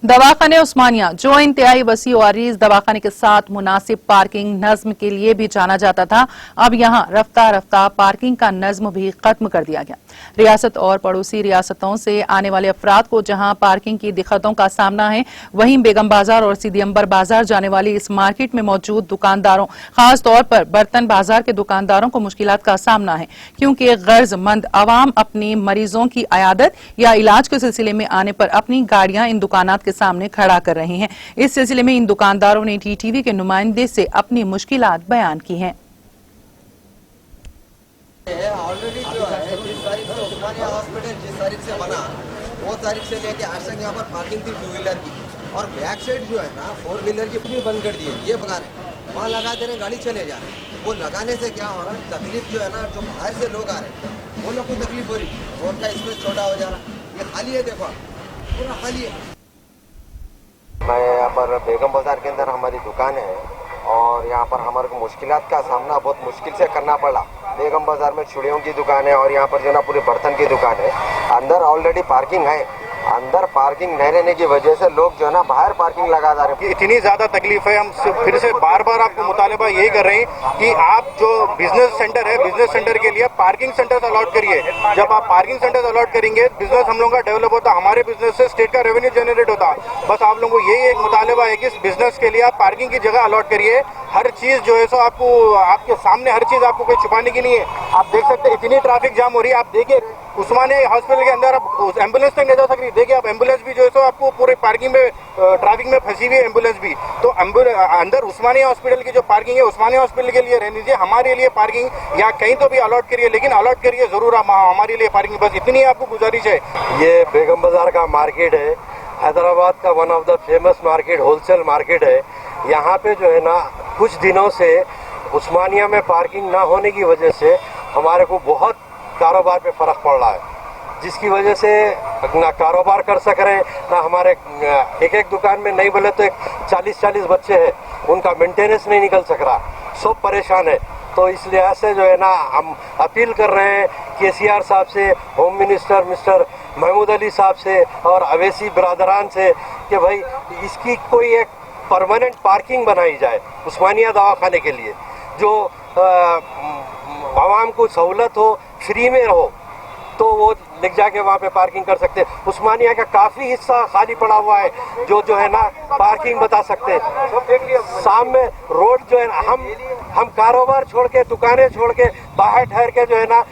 दवाखाने उस्मानिया जो इंतहाई वसी और अरीज दवाखाने के साथ मुनासिब पार्किंग नज्म के लिए भी जाना जाता था, अब यहां रफ्ता रफ्ता पार्किंग का नज्म भी खत्म कर दिया गया। रियासत और पड़ोसी रियासतों से आने वाले अफराद को जहां पार्किंग की दिक्कतों का सामना है, वहीं बेगम बाजार और सीधी अंबर बाजार जाने वाली इस मार्केट में मौजूद दुकानदारों, खास तौर पर बर्तन बाजार के दुकानदारों को मुश्किलात का सामना है, क्योंकि गर्जमंद अवाम अपनी मरीजों की अयादत या इलाज के सिलसिले में आने पर अपनी गाड़ियां इन दुकानात के सामने खड़ा कर रहे हैं। इस सिलसिले में इन दुकानदारों ने टीटीवी के नुमाइंदे से अपनी मुश्किलात बयान की हैं। ऑलरेडी जो है जिस तारीख से उस्मानिया हॉस्पिटल जिस तारीख से बना वो तारीख से लेके आज तक यहाँ पर पार्किंग थी 2 व्हीलर की, और बैक साइड जो है ना 4 व्हीलर की भी बंद कर दी है। ये बगा रहे वहाँ लगा दे रहे, गाड़ी चले जा रहे। वो लगाने से क्या हो रहा है, तकलीफ जो है ना, जो बाहर से लोग आ रहे हैं वो लोग को तकलीफ हो रही है। रोड का स्पेस छोटा हो जा रहा है। ये खाली है, देखो पूरा खाली है। मैं यहाँ पर बेगम बाजार के अंदर हमारी दुकान है और यहाँ पर हमारे को मुश्किलात का सामना बहुत मुश्किल से करना पड़ा। बेगम बाजार में चूड़ियों की दुकान है और यहाँ पर जो ना पूरी बर्तन की दुकान है। अंदर ऑलरेडी पार्किंग है, अंदर पार्किंग नहीं रहने की वजह से लोग जो है ना बाहर पार्किंग लगा जा रहे हैं। इतनी ज्यादा तकलीफ है, हम फिर से बार बार आपको मुतालबा यही कर रहे हैं कि आप जो बिजनेस सेंटर है, बिजनेस सेंटर के लिए पार्किंग सेंटर अलॉट करिए। जब आप पार्किंग सेंटर अलॉट करेंगे, बिजनेस हम लोगों का डेवलप होता, हमारे बिजनेस से स्टेट का रेवेन्यू जनरेट होता। बस आप लोगों को यही एक मुतालबा है कि इस बिजनेस के लिए आप पार्किंग की जगह अलॉट करिए। हर चीज जो है सो आपको आपके सामने, हर चीज आपको कोई छुपाने की नहीं है। आप देख सकते हैं इतनी ट्रैफिक जाम हो रही है। आप देखिए उस्मानिया हॉस्पिटल के अंदर आप एम्बुलेंस तक नहीं जा सकती। देखिए आप एम्बुलेंस भी जो है सो आपको पूरे पार्किंग में ट्रैफिक में फंसी हुई है एम्बुलेंस भी। तो अंदर उस्मानिया हॉस्पिटल की जो पार्किंग है उस्मानिया हॉस्पिटल के लिए रहने दीजिए, हमारे लिए पार्किंग या कहीं तो भी अलॉट करिए, लेकिन अलॉट करिए जरूर हमारे लिए पार्किंग। बस इतनी आपको गुजारिश है। ये बेगम बाजार का मार्केट है, हैदराबाद का one of the famous market, wholesale market है। यहाँ पे जो है ना कुछ दिनों से उस्मानिया में पार्किंग ना होने की वजह से हमारे को बहुत कारोबार पे फर्क पड़ रहा है, जिसकी वजह से ना कारोबार कर सक रहे, ना हमारे एक दुकान में नहीं बोले तो 40-40 बच्चे हैं, उनका मेंटेनेंस नहीं निकल सक रहा, सब परेशान है। तो इस लिहाज से जो है ना हम अपील कर रहे हैं केसीआर साहब से, home minister mister Mahmood Ali साहब से और अवैसी बिरादरान से कि भाई इसकी कोई एक परमानेंट पार्किंग बनाई जाए उस्मानिया दवाखाने के लिए, जो आवाम को सहूलत हो, फ्री में रहो, तो वो लेके जाके वहाँ पे पार्किंग कर सकते हैं। उस्मानिया का काफ़ी हिस्सा खाली पड़ा हुआ है जो है ना पार्किंग बता सकते हैं। सामने रोड जो है ना, हम कारोबार छोड़ के, दुकानें छोड़ के बाहर ठहर के जो है ना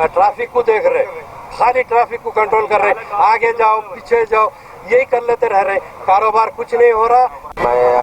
ट्रैफिक को देख रहे हैं, खाली ट्रैफिक को कंट्रोल कर रहे हैं। आगे जाओ पीछे जाओ यही कर लेते रह रहे हैं, कारोबार कुछ नहीं हो रहा। मैं